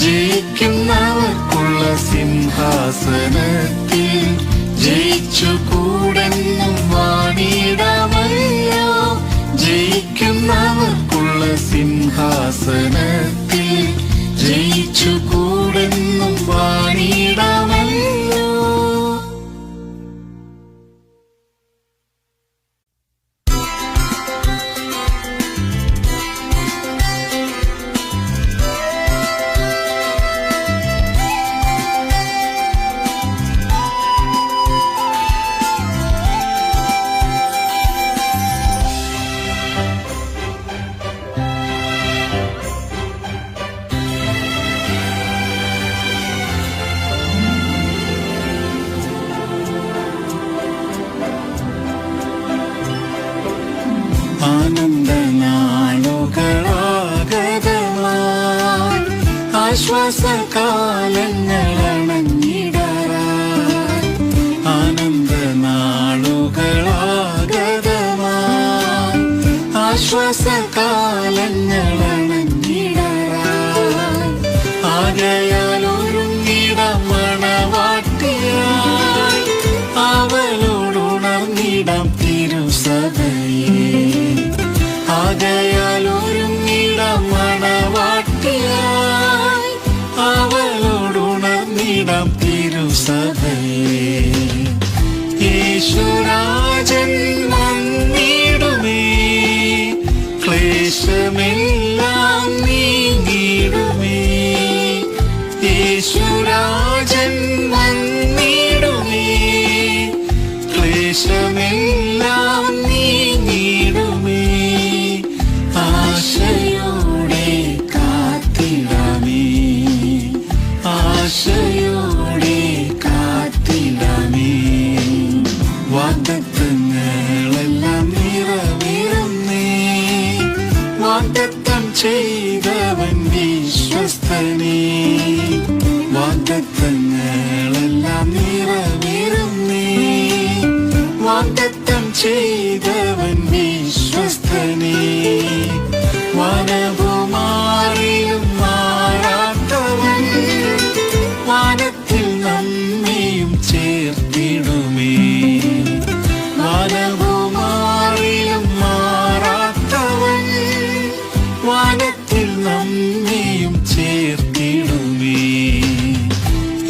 ജയിക്കുന്നവർക്കുള്ള സിംഹാസനത്തിൽ ജയിച്ചു കൂടെന്നും വാണിടാമല്ലോ ജയിക്കുന്നവർക്കുള്ള സിംഹാസനത്തിൽ ജയിച്ചു കൂടെന്നും വാണിടാമല്ലോ. ആനന്ദനാളുകളാഗതമായി ആശ്വാസകാലങ്ങളണഞ്ഞിടറായി ആനന്ദനാളുകളാഗതമായി ആശ്വാസകാലങ്ങളണഞ്ഞിടറായി ആകയാൽ ഒരുങ്ങിടം മണവാട്ടിയായി അവളോടുണർന്നിടം തിരുസഭയെ ആകയാൽ ഒരുങ്ങിടം മണവാട്ടിയായി അവളോടുണർന്നിടം തിരുസഭയെ യേശുരാജൻ വന്നിടുമേ ക്ലേശമെല്ലാം നീങ്ങിടുമേ യേശുരാജൻ വന്നിടുമേ ക്ലേശമെല്ലാം നീങ്ങിടുമേ ആശയോടെ കാത്തിടാമേ ആശയോടെ കാത്തിടാമേ വാഗ്ദത്തങ്ങളെല്ലാം നിറവേറുന്നേ വാഗ്ദത്തം ചെയ്തവൻ വിശ്വസ്തനേ വാഗ്ദത്തങ്ങളെല്ലാം നിറവേറുന്നേ വാഗ്ദത്തം ചെയ്തവൻ വിശ്വസ്തനേ വാനവുമാറിയും മാറാത്തവൻ വാനത്തിൽ നമ്മെയും ചേർത്തിടുമേ വാനവുമാറിയും മാറാത്തവൻ വാനത്തിൽ നമ്മെയും ചേർത്തിടുമേ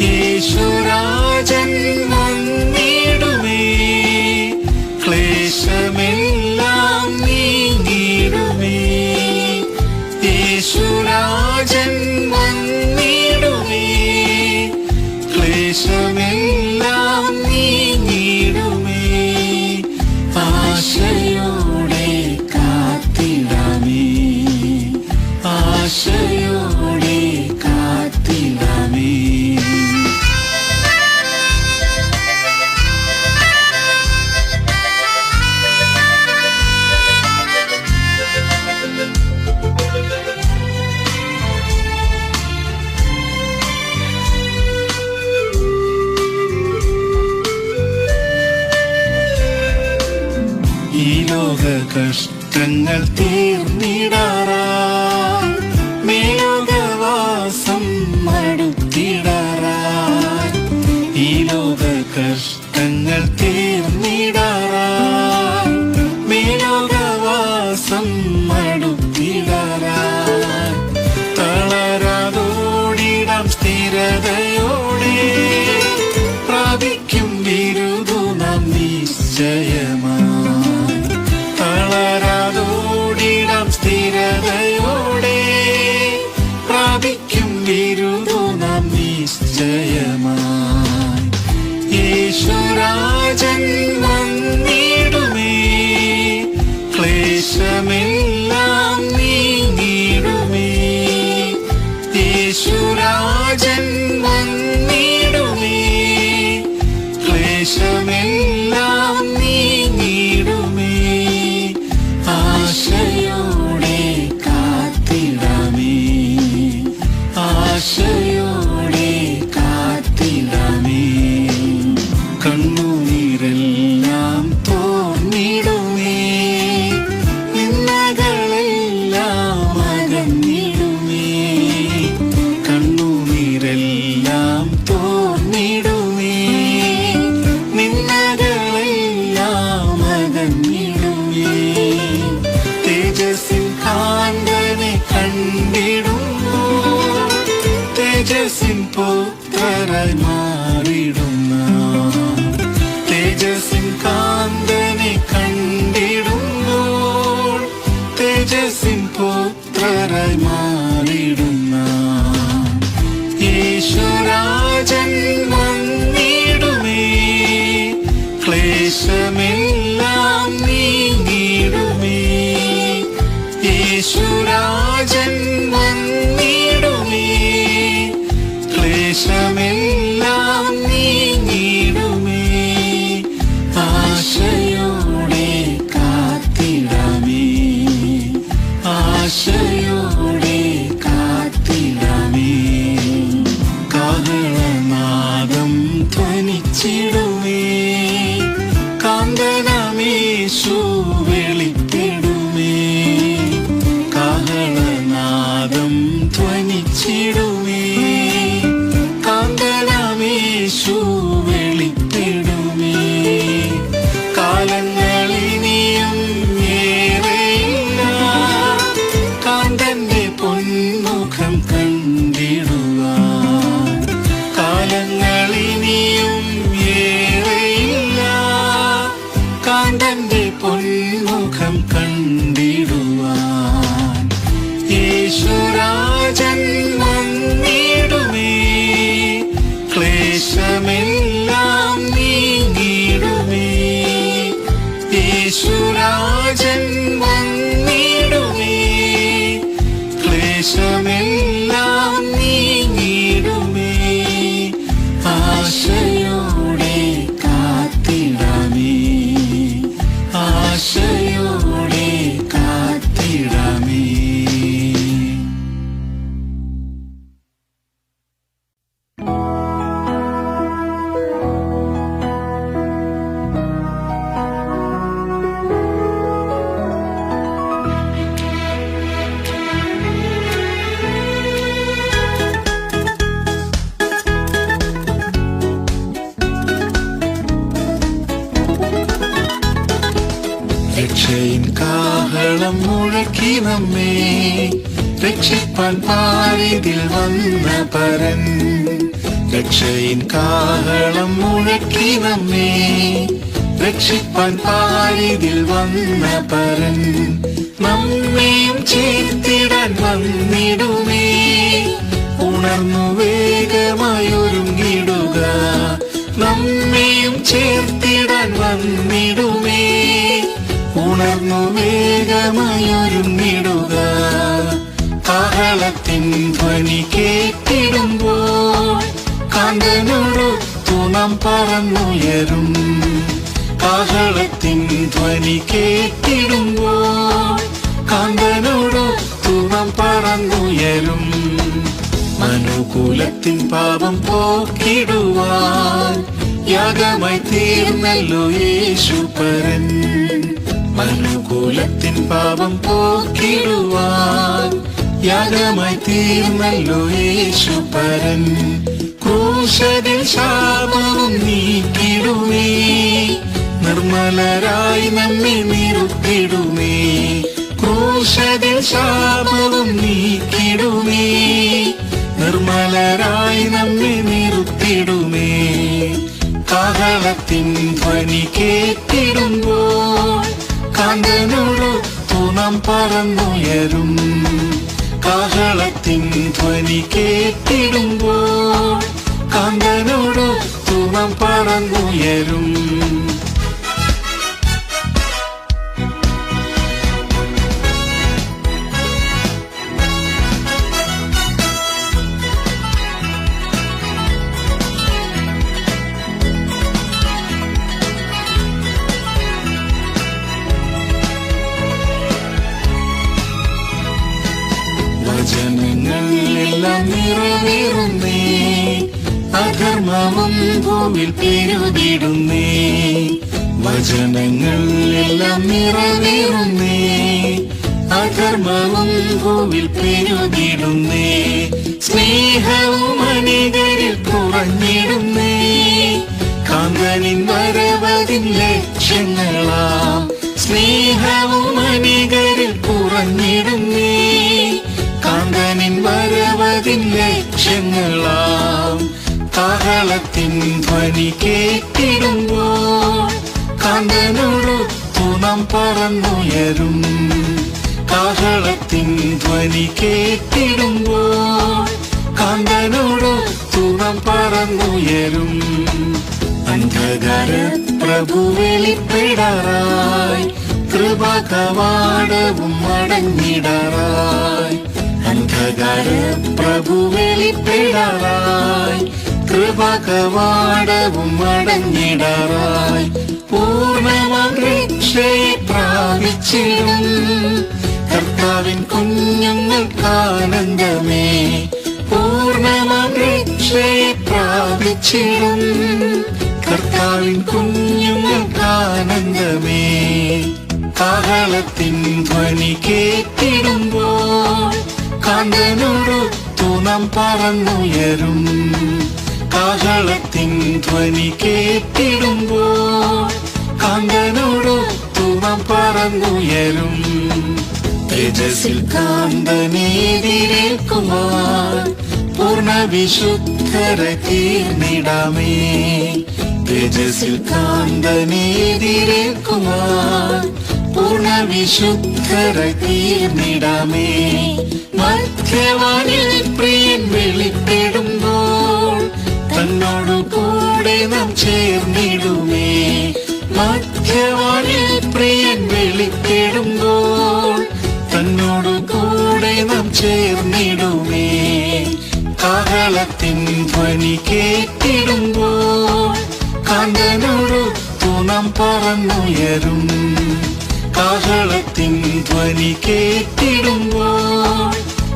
യേശുരാജൻ വന്നിടുമേ ക്ലേശമെല്ലാം നീങ്ങിടുമേ യേശുരാജൻ വന്നിടുമേ ക്ലേശമെല്ലാം നീങ്ങിടുമേ ആശയോടെ കാത്തിടാമേ ആശയോടെ കാത്തിടാമേ ഈ ലോക കഷ്ടങ്ങൾ തീർന്നിടാറായി മേലോകവാസം മടുത്തിടാറായി ഈ ലോക കഷ്ടങ്ങൾ തീർന്നിടാറായി മേലോകവാസം മടുത്തിടാറായി തളരാതോടിടാം സ്ഥിരതയോടെ പ്രാപിക്കും ബിരുദു നാം നിശ്ചയമായി തളരാതോടിടാം സ്ഥിരതയോടെ പ്രാപിക്കും ബിരുദു നാം നിശ്ചയമായി യേശുരാജൻ വന്നിടുമേ ക്ലേശമെല്ലാം നീങ്ങിടുമേ യേശുരാജൻ വന്നിടുമേ ക്ലേശമെല്ലാം നീ തേജസ്സിൻ പുത്രരായി മാറിടുന്ന തേജസ്സിൻ കാന്തനെ കണ്ടിടുമ്പോൾ തേജസ്സിൻ പുത്രരായി മാറിടുന്ന യേശുരാജൻ വന്നിടുമേ ക്ലേശമെല്ലാം നീങ്ങിടുമേ യേശുരാജൻ വന്നിടുമേ ക്ലേശമെല്ലാം നീങ്ങിടുമേ ആശയോടെ കാത്തിടാമേ ആശയോടെ കാത്തിടാമേ കാഹളനാദം ധ്വനിച്ചിടുമേ കാന്തനാമേശു വെളിപ്പെടുമേ കാഹളനാദം ധ്വനിച്ചിടുമേ കാന്തനാമേശു വെളിപ്പെടുമേ കാലങ്ങളിനിയും ഏറെയില്ല കാന്തന്റെ പൊന്മുഖം കണ്ടിടുവാൻ കാലങ്ങളിനിയും ഏറെയില്ല കാന്തന്റെ പൊന്മുഖം കണ്ടിടുവാൻ യേശുരാജൻ വന്നിടുമേ ക്ലേശമെല്ലാം നീങ്ങിടുമേ യേശുരാജൻ വന്നിടുമേ ക്ലേശമെല്ലാം നീങ്ങിടുമേ ആശയോടെ കാത്തിടാമേ ആശയോടെ കാത്തിടാമേ രക്ഷയിൻ കാഹളം മുഴക്കി നമ്മെ രക്ഷിപ്പാൻ പാരിതിൽ വന്ന പരൻ രക്ഷയിൻ കാഹളം മുഴക്കി നമ്മെ രക്ഷിപ്പാൻ പാരിതിൽ വന്ന പരൻ നമ്മെയും ചേർത്തിടാൻ വന്നിടുമേ ഉണർന്നു വേഗമായി ഒരുങ്ങിടുക നമ്മെയും ചേർത്തിടാൻ വന്നിടുമേ ഉണർന്നു വേഗമായി ഒരുങ്ങിടുക കാഹളത്തിൻ ധ്വനി കേട്ടിടുമ്പോൾ കാന്തനോടൊത്തു നാം പറന്നുയരും കാഹളത്തിൻ ധ്വനി കേട്ടിടുമ്പോൾ കാന്തനോടൊത്തു നാം പറന്നുയരും മനുകുലത്തിൻ പാപം പോക്കിടുവാൻ യാഗമായി തീർന്നല്ലോ യേശുപരൻ മനുകുലത്തിൻ പാപം പോക്കിടുവാൻ യാഗമായി തീർന്നല്ലോ യേശുപരൻ ക്രൂശതിൽ ശാപവും നീക്കിടുമേ നിർമ്മലരായി നമ്മെ നിർത്തിടുമേ ക്രൂശതിൽ ശാപവും നീക്കിടുമേ നിർമ്മലരായി നമ്മെ നിർത്തിടുമേ കാഹളത്തിൻ ധ്വനി കേട്ടിടുമ്പോൾ കാന്തനോടൊത്തു നാം പറന്നുയരും കാഹളത്തിൻ ധ്വനി കേട്ടിടുമ്പോൾ കാന്തനോടൊത്തു നാം പറന്നുയരും വചനങ്ങളെല്ലാം നിറവേറുന്നേ അധർമ്മവും ഭൂമിൽ പെരുകിടുന്നേ വചനങ്ങളെല്ലാം നിറവേറുന്നേ അധർമ്മവും ഭൂമിൽ പെരുകിടുന്നേ സ്നേഹവും അനേകരിൽ കുറഞ്ഞിടുന്നേ കാന്തനിൻ വരവതിൻ ലക്ഷ്യങ്ങളാം സ്നേഹവും അനേകരിൽ കുറഞ്ഞിടുന്നേ കാന്തനിൻ വരവതിൻ വരവതിൻ ലക്ഷ്യങ്ങളാം കാഹളത്തിൻ ധ്വനി കേട്ടിടുമ്പോൾ കാന്തനോടൊത്തു നാം പറന്നുയരും. കാഹളത്തിൻ ധ്വനി കേട്ടിടുമ്പോൾ കാന്തനോടൊത്തു നാം പറന്നുയരും. അന്ധകാര പ്രഭു വെളിപ്പെടാറായി കൃപാകവാടവും അടഞ്ഞിടാറായി. അന്ധകാര പ്രഭു വെളിപ്പെടാറായി കൃപാകവാടവും അടഞ്ഞിടാറായി. പൂർണ്ണമാം രക്ഷയെ പ്രാപിച്ചിടും കർത്താവിൻ കുഞ്ഞുങ്ങൾക്കാനന്ദമേ. പൂർണ്ണമാം രക്ഷയെ പ്രാപിച്ചിടും കർത്താവിൻ കുഞ്ഞുങ്ങൾക്കാനന്ദമേ. കാഹളത്തിൻ ധ്വനി കേട്ടിടുമ്പോൾ കാന്തനോടൊത്തു നാം പറന്നുയരും. കാഹളത്തിൻ ധ്വനി കേട്ടിടുമ്പോൾ കാന്തനോടൊത്തു നാം പറന്നുയരും. തേജസ്സിൽ കാന്തനെ എതിരേൽക്കുവാൻ പൂർണ്ണ വിശുദ്ധരെ തീർന്നിടാമേ. തേജസ്സിൽ കാന്തനെ എതിരേൽക്കുവാൻ പൂർണ്ണ വിശുദ്ധരെ തീർന്നിടാമേ. മധ്യവാനിൽ പ്രിയൻ വെളിപ്പെടുമ്പോൾ തന്നോടു കൂടെ നാം ചേർന്നിടുമേ. മധ്യവാനിൽ പ്രിയൻ വെളിപ്പെടുമ്പോൾ തന്നോടു കൂടെ നാം ചേർന്നിടുമേ. കാഹളത്തിൻ ധ്വനി കേട്ടിടുമ്പോൾ കാന്തനോടൊത്തു നാം പറന്നുയരും. കാഹളത്തിൻ ധ്വനി കേട്ടിടുമ്പോൾ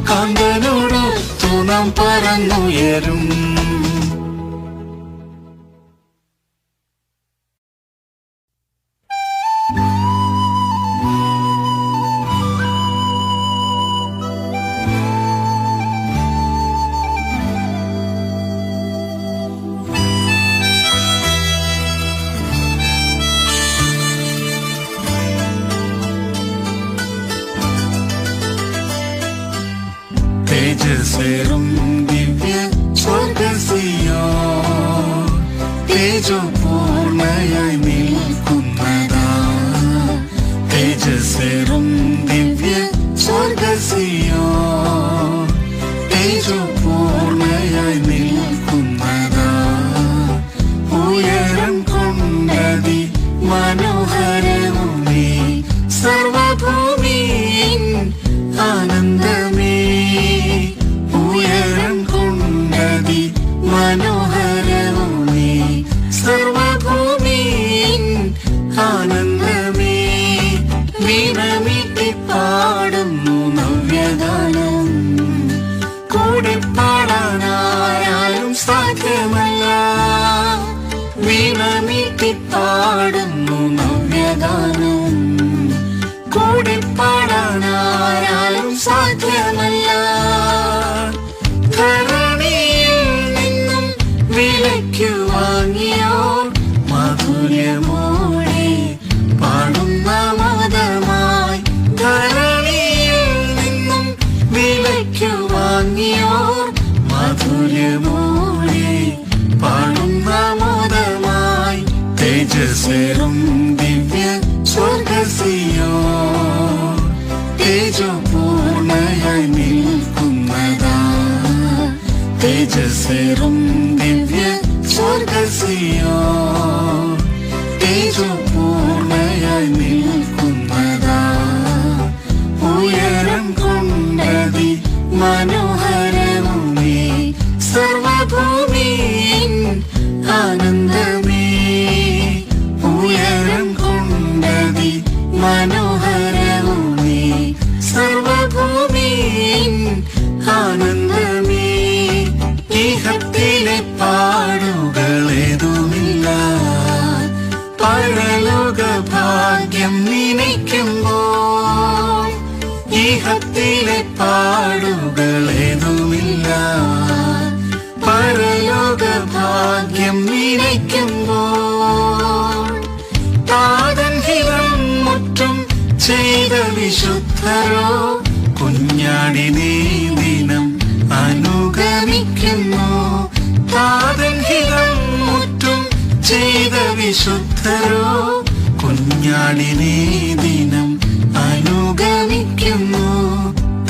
കാന്തനോടൊത്തു നാം പറന്നുയരും. തേജസ്സേറും ദിവ്യ സ്വർഗ്ഗസിയോൻ തേജോപൂർണയായി നിൽക്കുന്നതാ. തേജസ്സേറും ദിവ്യ സ്വർഗ്ഗസിയോൻ തേജോപൂർണയായി നിൽക്കുന്നതാ. ഉയരം കൊണ്ടതി മനോഹരവുമേ സർവഭൂമിയിൻ ആനന്ദമേ. ഉയരം കൊണ്ടതി മനോഹരവുമേ സർവഭൂമിയിൻ ആനന്ദമേ. വീണമീട്ടി പാടുന്നു നവ്യഗാനം കൂടെ പാടാനാരും സാധ്യമല്ല. വീണമീട്ടി പാടുന്നു നവ്യഗാനം കൂടെ പാടാനാരും സാധ്യമല്ല. ധരണിയിൽ നിന്നും വിലയ്ക്കു വാങ്ങിയോ മാധുര്യമോടെ പാടുന്ന മോദമായി. ധരണിയിൽ നിന്നും വിലയ്ക്കു വാങ്ങിയോ മാധുര്യമോടെ പാടുന്ന മോദമായി. തേജസ്സേറും ദിവ്യ സ്വർഗ്ഗസിയോൻ തേജോപൂർണയായി നിൽക്കുന്നതാ. തേജസ്സേറും ദിവ്യ സ്വർഗ്ഗസിയോൻ തേജോപൂർണയായി നിൽക്കുന്നതാ. ഉയരം കൊണ്ടതി മനോഹരവുമേ സർവഭൂമിയിൻ ആനന്ദമേ. ഉയരം കൊണ്ടതി മനോഹരവുമേ സർവഭൂമിയിൻ ആനന്ദമേ. ഇഹത്തിലെ പാടുകളേതുമില്ല പരലോക ഭാഗ്യം നിനയ്ക്കുമ്പോൾ. ഇഹത്തിലെ പാടുകളേതുമില്ല പരലോക ഭാഗ്യം നിനയ്ക്കുമ്പോൾ. താതൻ ഹിതം മുറ്റും ചെയ്ത വിശുദ്ധരോ കുഞ്ഞാടിനെ ദിനം അനു അനുഗമിക്കുന്നു. താതൻ ഹിതം മുറ്റും ചെയ്ത വിശുദ്ധരോ കുഞ്ഞാടിനെ ദിനം അനുഗമിക്കുന്നു.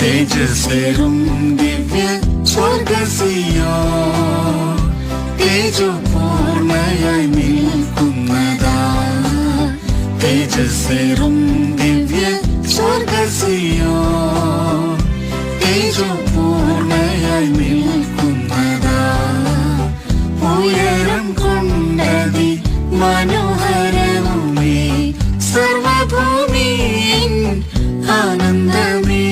തേജസ്സേറും ദിവ്യ സ്വർഗസിയോ തേജപൂർണയായി നിൽക്കുന്നതാ. തേജസ്സേറും ദിവ്യ സ്വർഗസിയോ തേജപൂർണയായി നിൽക്കുന്നതാ. ഉയരം കൊണ്ടതി മനോഹരവുമേ സർവഭൂമിയിൻ ആനന്ദമേ.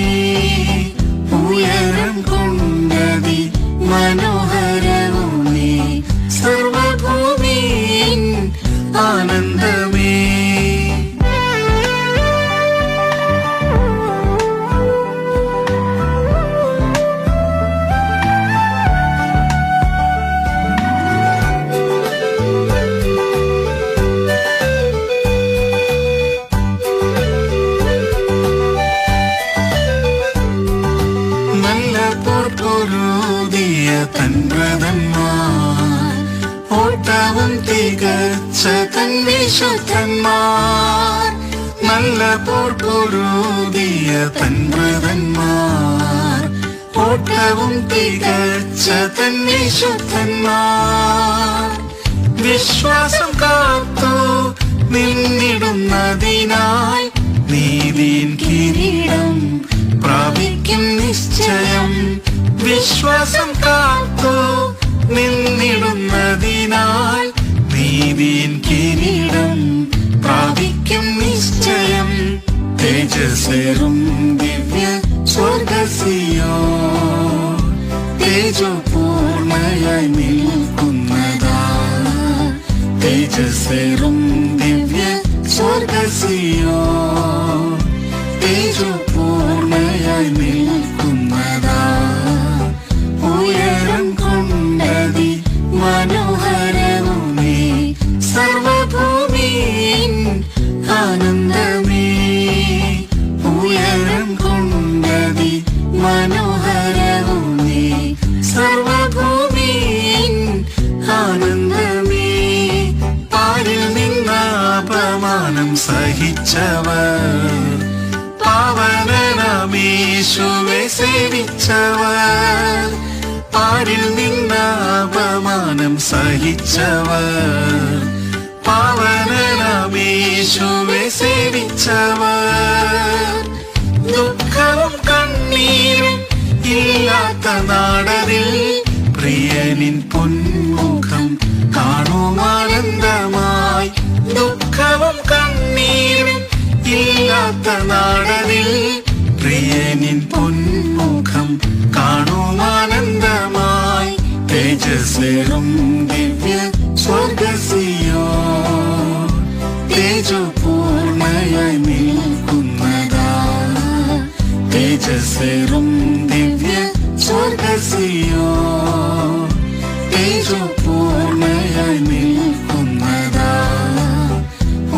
ഉയരം കൊണ്ടതി മനോഹരവുമേ സർവഭൂമിയിൻ ആനന്ദമേ. പൊരുതിയ തൻവ്രതന്മാർ ഓട്ടവും തികച്ച തൻ വിശുദ്ധന്മാർ. നല്ല പൊരുതിയ തൻവ്രതന്മാർ ഓട്ടവും തികച്ച തൻ വിശുദ്ധന്മാർ. വിശ്വാസം കാത്തു നിന്നിടുന്നതിനായി നീതിൻ കിരീടം പ്രാപിക്കും നിശ്ചയം. വിശ്വാസം കാത്തു നിന്നിടുന്നതിനാൽ നീതിൻ കിരീടം പ്രാപിക്കും നിശ്ചയം. തേജസ്സേറും ദിവ്യ സ്വർഗസിയോ തേജപൂർണയായി നിൽക്കുന്നതാ. തേജസ്സേറും ദിവ്യ സ്വർഗസിയോ തേജപൂർണയായി നിൽക്കുന്നതാ. ഉയരം കൊണ്ടതി മനോഹരവുമേ സർവഭൂമിയിൻ ആനന്ദമേ. ഉയരം കൊണ്ടതി മനോഹരവുമേ സർവഭൂമിയിൻ ആനന്ദമേ. പാരിൽ നിന്ന് അപമാനം സഹിച്ചവർ പാവനനാമീശുവെ സേവിച്ചവർ. പാരിൽ നിന്ന് അപമാനം സഹിച്ചവർ പാവനനാമീശുവെ സേവിച്ചവർ. ദുഃഖവും കണ്ണീരും ഇല്ലാത്ത നാടതിൽ പ്രിയനിൻ പൊന്മുഖം കാണുമാനന്ദമായി. ദുഃഖവും കണ്ണീരും ഇല്ലാത്ത നാടതിൽ പ്രിയനിൻ പൊന്മുഖം കാണുമാനന്ദമായി. തേജസ്സേറും ദിവ്യ സ്വർഗസിയോ തേജപൂർണയായി നിൽക്കുന്നതാ. തേജസ്സേറും ദിവ്യ സ്വർഗസിയോ തേജപൂർണയായി നിൽക്കുന്നതാ.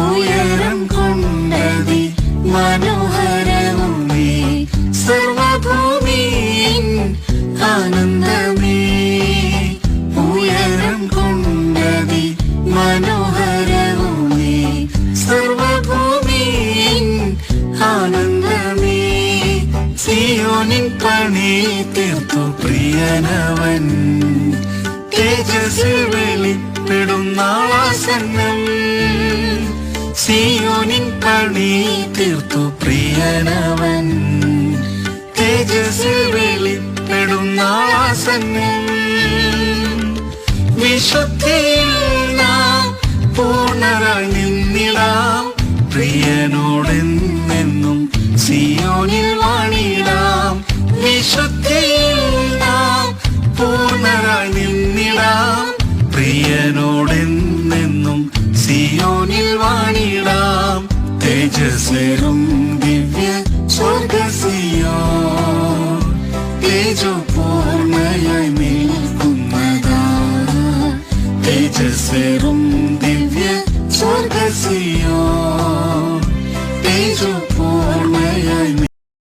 ഉയരം കൊണ്ടതി മനോഹരവുമേ സർവഭൂമിയിൻ ആനന്ദമേ. ഉയരം കൊണ്ടതി മനോഹരവുമേ സർവഭൂമിയിൻ ആനന്ദമേ. സിയോനിൻ പണി തീർത്തു പ്രിയനവൻ തേജസ്സിൽ വെളിപ്പെടുന്നാളാസന്നം. സിയോനിൻ പണി തീർത്തു പ്രിയനവൻ തേജസ്സിൽ വെളിപ്പെടുന്നാളാസന്നം. വിശുദ്ധിയിൽ നാം പൂർണ്ണരായി നിന്നിടാം. പ്രിയനോടെന്നെന്നും സിയോനിൽ വാണിടാം. വിശുദ്ധിയിൽ നാം പൂർണ്ണരായി നിന്നിടാം. പ്രിയനോടെന്നെന്നും സിയോനിൽ വാണിടാം. തേജസ്സേറും ദിവ്യ സ്വർഗസിയോ തേജപൂർണയായി നിൽക്കുന്നതാ. തേജസ്സേറും ദിവ്യ സ്വർഗസിയോ